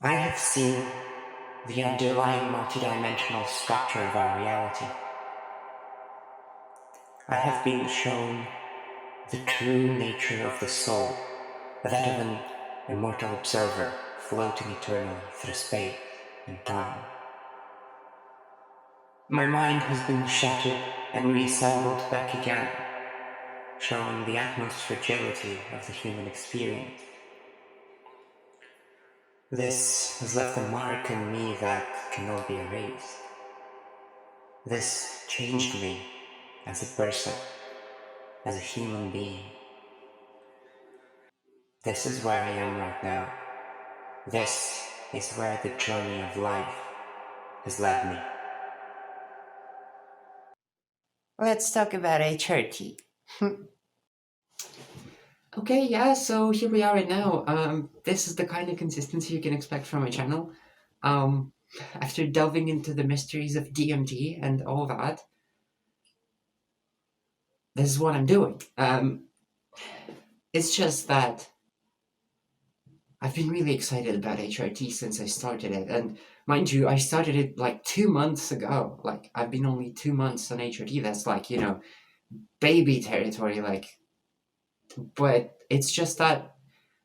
I have seen the underlying multidimensional structure of our reality. I have been shown the true nature of the soul, that of an immortal observer floating eternally through space and time. My mind has been shattered and reassembled back again, showing the utmost fragility of the human experience. This has left a mark in me that cannot be erased. This changed me as a person, as a human being. This is where I am right now. This is where the journey of life has led me. Let's talk about HRT. Okay, yeah, so here we are right now. This is the kind of consistency you can expect from my channel. Um, After delving into the mysteries of DMT and all that, this is what I'm doing. It's just that I've been really excited about HRT since I started it. And mind you, I started it like 2 months ago. Like, I've been only 2 months on HRT. That's like, baby territory. Like, but it's just that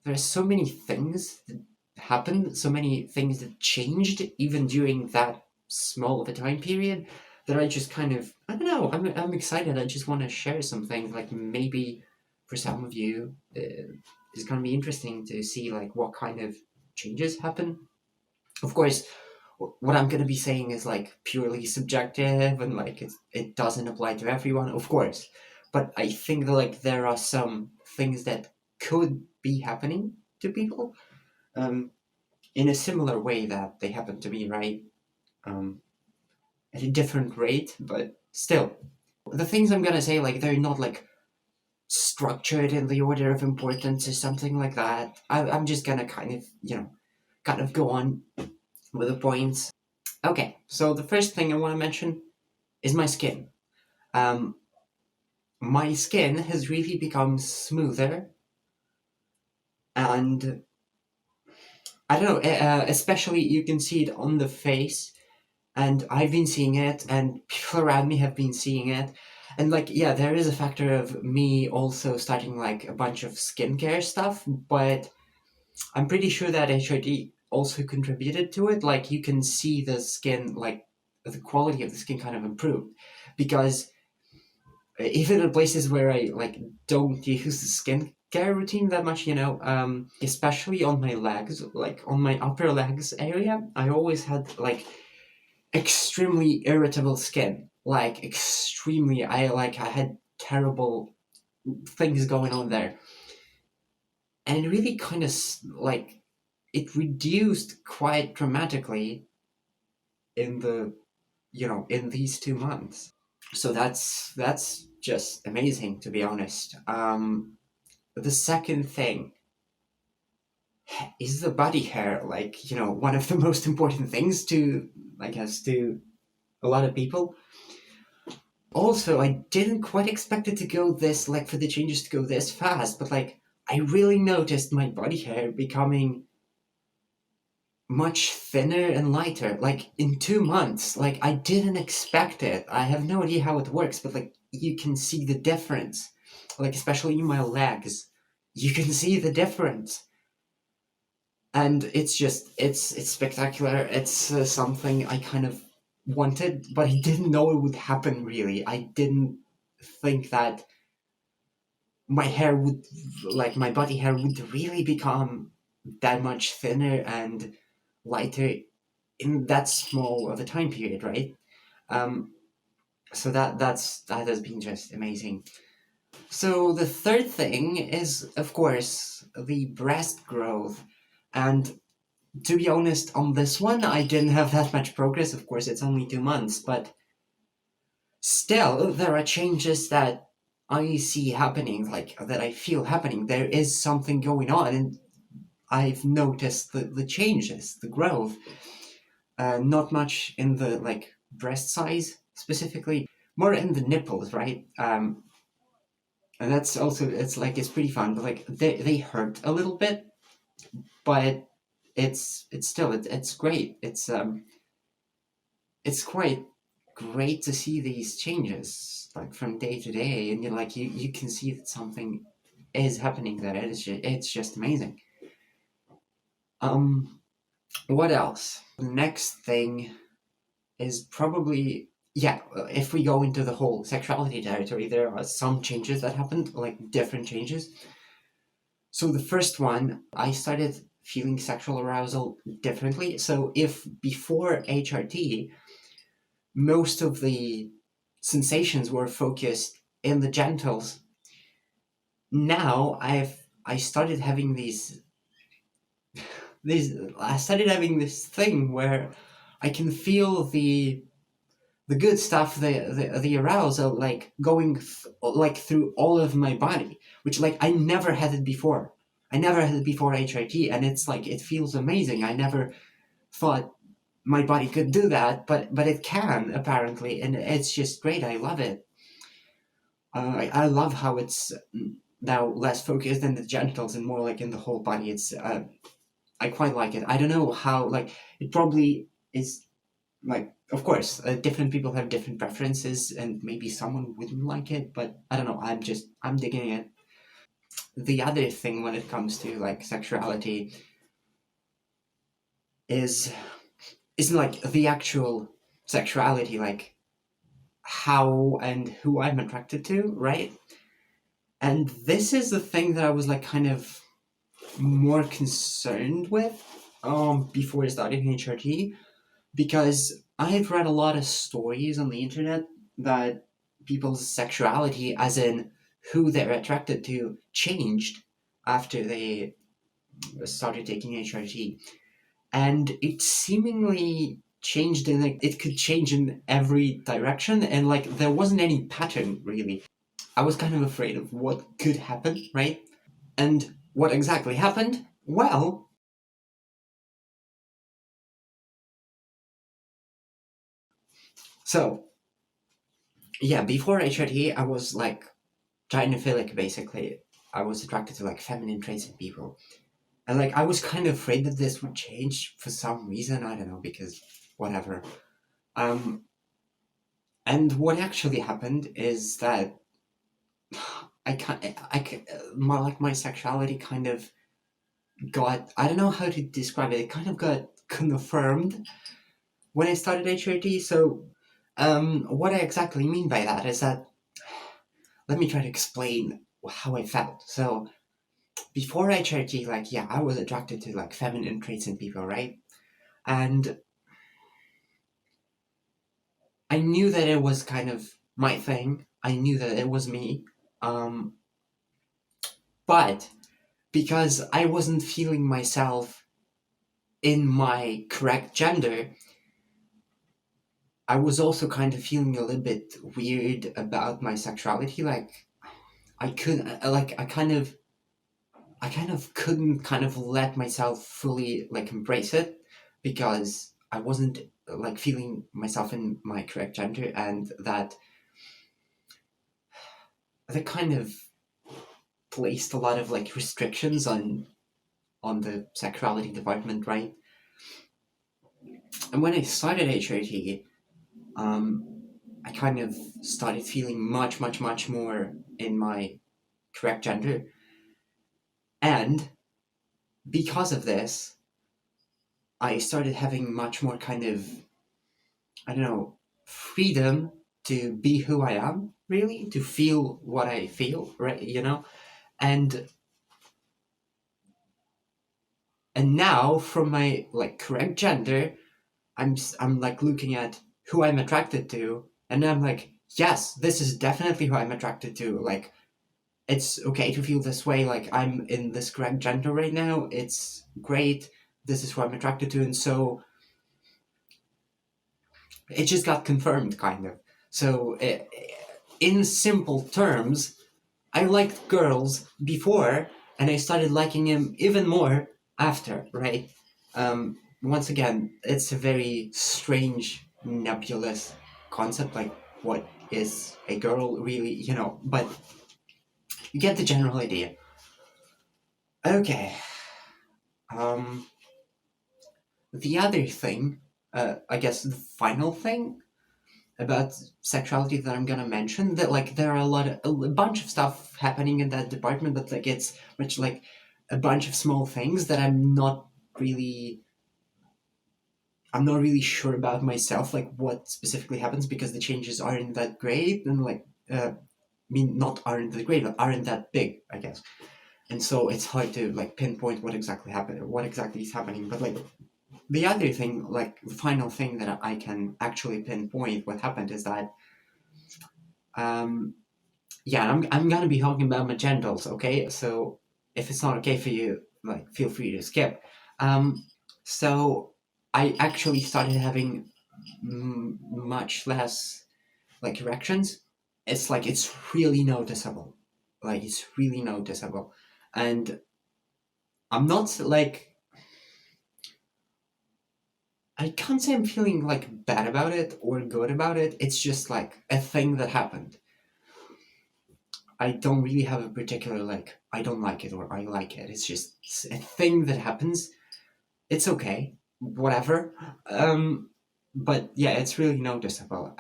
there's so many things that happened, so many things that changed even during that small of a time period that I just kind of, I don't know, I'm excited. I just want to share something. Like, maybe for some of you, it's going to be interesting to see like what kind of changes happen. Of course, what I'm going to be saying is like purely subjective and like it doesn't apply to everyone, of course. But I think that like there are some things that could be happening to people um, in a similar way that they happen to me, right? Um, at a different rate, but still. The things I'm going to say, like, they're not like structured in the order of importance or something like that. I'm just going to kind of go on with the points. Okay, so the first thing I want to mention is my skin. Um, my skin has really become smoother, and I don't know, especially you can see it on the face, and I've been seeing it, and people around me have been seeing it. And like, yeah, there is a factor of me also starting like a bunch of skincare stuff, but I'm pretty sure that HRT also contributed to it. Like, you can see the skin, like, the quality of the skin kind of improved because even in places where I like don't use the skincare routine that much, especially on my legs, like on my upper legs area, I always had like extremely irritable skin. Like extremely, I had terrible things going on there, and it really kind of like it reduced quite dramatically in in these 2 months. So that's just amazing, to be honest. The second thing is the body hair. Like, one of the most important things to, I guess, to a lot of people. Also, I didn't quite expect it to go this, like, for the changes to go this fast, but like, I really noticed my body hair becoming much thinner and lighter, like in 2 months. Like, I didn't expect it. I have no idea how it works, but like, you can see the difference. Like, especially in my legs, you can see the difference. And it's just, it's spectacular. It's something I kind of wanted, but I didn't know it would happen, really. I didn't think that my hair would, like, my body hair would really become that much thinner and lighter in that small of a time period, right? Um, so that has been just amazing. So the third thing is, of course, the breast growth. And to be honest, on this one, I didn't have that much progress. Of course, it's only 2 months, but still, there are changes that I see happening, like that I feel happening. There is something going on, and I've noticed the changes, the growth. Not much in the like breast size specifically, more in the nipples, right? And that's also, it's like, it's pretty fun, but like they hurt a little bit, but it's great. It's quite great to see these changes like from day to day, and you can see that something is happening there. It's just amazing. Um, what else? The next thing is probably, yeah. If we go into the whole sexuality territory, there are some changes that happened, like different changes. So the first one, I started feeling sexual arousal differently. So if before HRT, most of the sensations were focused in the genitals, now I started having these I started having this thing where I can feel the good stuff, the arousal, like going like through all of my body, which like I never had it before. I never had it before HRT, and it's like it feels amazing. I never thought my body could do that, but it can apparently, and it's just great. I love it. I love how it's now less focused in the genitals and more like in the whole body. It's I quite like it. I don't know how, like, it probably is, like, of course, different people have different preferences, and maybe someone wouldn't like it, but I don't know. I'm digging it. The other thing when it comes to like sexuality is isn't like the actual sexuality, like how and who I'm attracted to, right? And this is the thing that I was like kind of more concerned with before starting HRT, because I've read a lot of stories on the internet that people's sexuality, as in who they're attracted to, changed after they started taking HRT. And it seemingly changed in like it could change in every direction, and like there wasn't any pattern really. I was kind of afraid of what could happen, right? And what exactly happened? Well, so yeah, before HRT, I was like gynophilic basically. I was attracted to like feminine traits in people. And like I was kind of afraid that this would change for some reason. I don't know, because whatever. Um and what actually happened is that I can't my like my sexuality kind of got, I don't know how to describe it. It kind of got confirmed when I started HRT. So what I exactly mean by that is that, let me try to explain how I felt. So before HRT, like, yeah, I was attracted to like feminine traits in people, right? And I knew that it was kind of my thing. I knew that it was me. Um, but because I wasn't feeling myself in my correct gender, I was also kind of feeling a little bit weird about my sexuality. Like I couldn't, like I kind of couldn't kind of let myself fully like embrace it, because I wasn't like feeling myself in my correct gender, and that kind of placed a lot of like restrictions on the sexuality department, right? And when I started HRT, um, I kind of started feeling much more in my correct gender, and because of this, I started having much more kind of, I don't know, freedom to be who I am, really, to feel what I feel, right? And now from my like correct gender, I'm like looking at who I'm attracted to, and I'm like, yes, this is definitely who I'm attracted to. Like, it's okay to feel this way. Like, I'm in this correct gender right now. It's great. This is who I'm attracted to, and so it just got confirmed, kind of. So, in simple terms, I liked girls before, and I started liking him even more after, right? Once again, it's a very strange, nebulous concept. Like, what is a girl really, But you get the general idea. Okay. Um, the other thing, I guess the final thing about sexuality that I'm gonna mention, that like there are a bunch of stuff happening in that department, but like it's much like a bunch of small things that really I'm not really sure about myself, like what specifically happens, because the changes aren't that great, and like I mean, not aren't that great, but aren't that big, I guess. And so it's hard to like pinpoint what exactly happened, what exactly is happening. But like the other thing, like the final thing that I can actually pinpoint what happened is that, um, yeah, I'm gonna be talking about my genitals, okay? So if it's not okay for you, like feel free to skip. Um, so I actually started having much less like erections. It's like it's really noticeable, like it's really noticeable, and I'm not like I can't say I'm feeling like bad about it or good about it. It's just like a thing that happened. I don't really have a particular like I don't like it or I like it. It's just a thing that happens. It's okay, whatever. But yeah, it's really noticeable.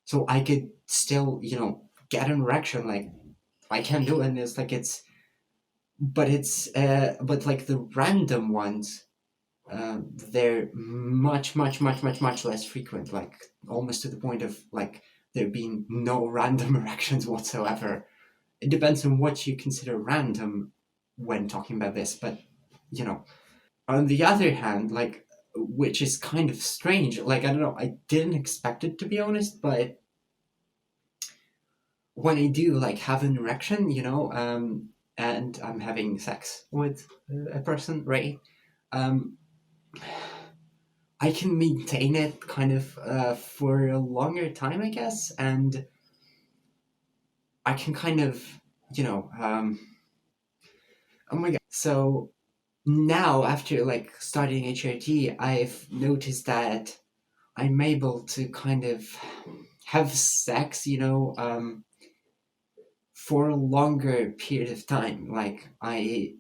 So I could still, get an erection. Like I can do it. And it's like but like the random ones, they're much less frequent, like almost to the point of like there being no random erections whatsoever. It depends on what you consider random when talking about this, but you know. On the other hand, like, which is kind of strange, like, I don't know, I didn't expect it to be honest, but when I do like have an erection, and I'm having sex with a person, right? Um, I can maintain it kind of for a longer time, I guess, and I can kind of, oh my god. So now, after like starting HRT, I've noticed that I'm able to kind of have sex, for a longer period of time. Like I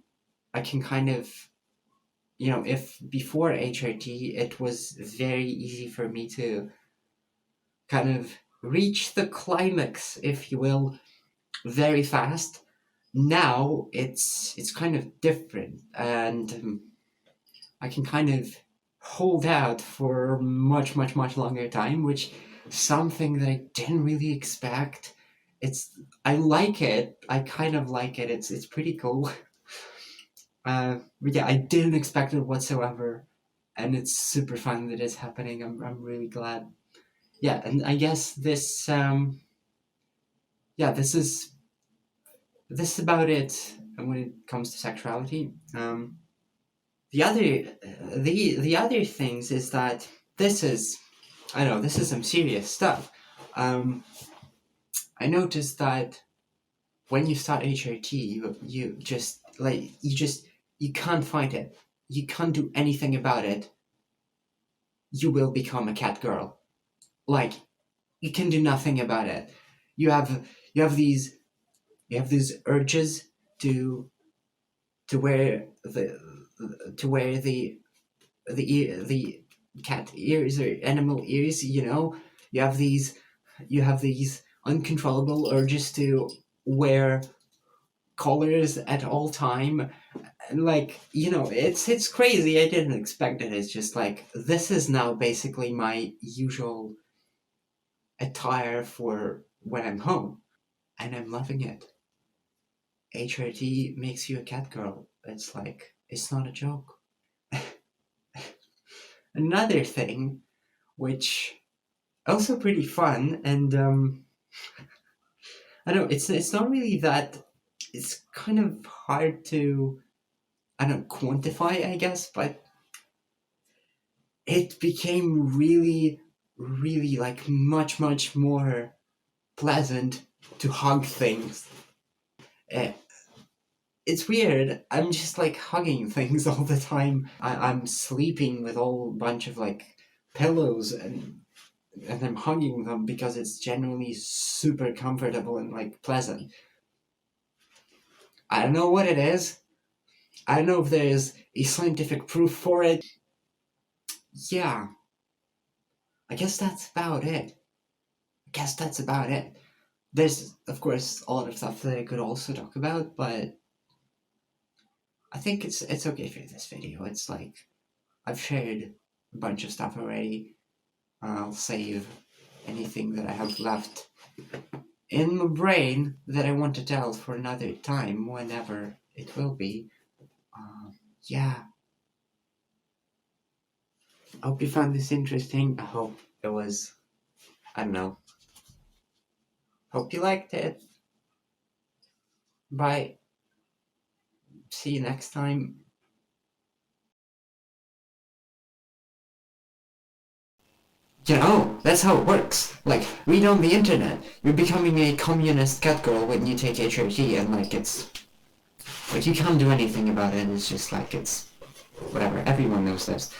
can kind of, if before HRT it was very easy for me to kind of reach the climax, if you will, very fast. Now it's kind of different, and I can kind of hold out for much longer time, which something that I didn't really expect. I like it. I kind of like it. It's pretty cool. But yeah, I didn't expect it whatsoever, and it's super fun that it's happening. I'm really glad. Yeah, and I guess yeah, this is about it when it comes to sexuality. The other the other things is that this is I know this is some serious stuff. Um, I noticed that when you start HRT, you just like you can't fight it. You can't do anything about it. You will become a cat girl. Like you can do nothing about it. You have you have these you have these urges to to wear the to wear the cat ears or animal ears. You have these uncontrollable urges to wear collars at all time, and like it's crazy. I didn't expect it. It's just like this is now basically my usual attire for when I'm home, and I'm loving it. HRT makes you a cat girl. It's like it's not a joke. Another thing, which also pretty fun, and I don't know, it's not really that. It's kind of hard to I don't quantify, I guess, but it became really like much more pleasant to hug things. Eh, it's weird. I'm just like hugging things all the time. I'm sleeping with a whole bunch of like pillows, and I'm hugging them because it's generally super comfortable and like pleasant. I don't know what it is. I don't know if there is a scientific proof for it. Yeah. I guess that's about it. There's, of course, a lot of stuff that I could also talk about, but I think it's okay for this video. It's like, I've shared a bunch of stuff already. I'll save anything that I have left in my brain that I want to tell for another time, whenever it will be. Yeah. I hope you found this interesting. I hope it was, I don't know. Hope you liked it. Bye. See you next time. You know, that's how it works. Like, read on the internet. You're becoming a communist cat girl when you take HRT, and like, it's... Like, you can't do anything about it. It's just like, it's... Whatever. Everyone knows this.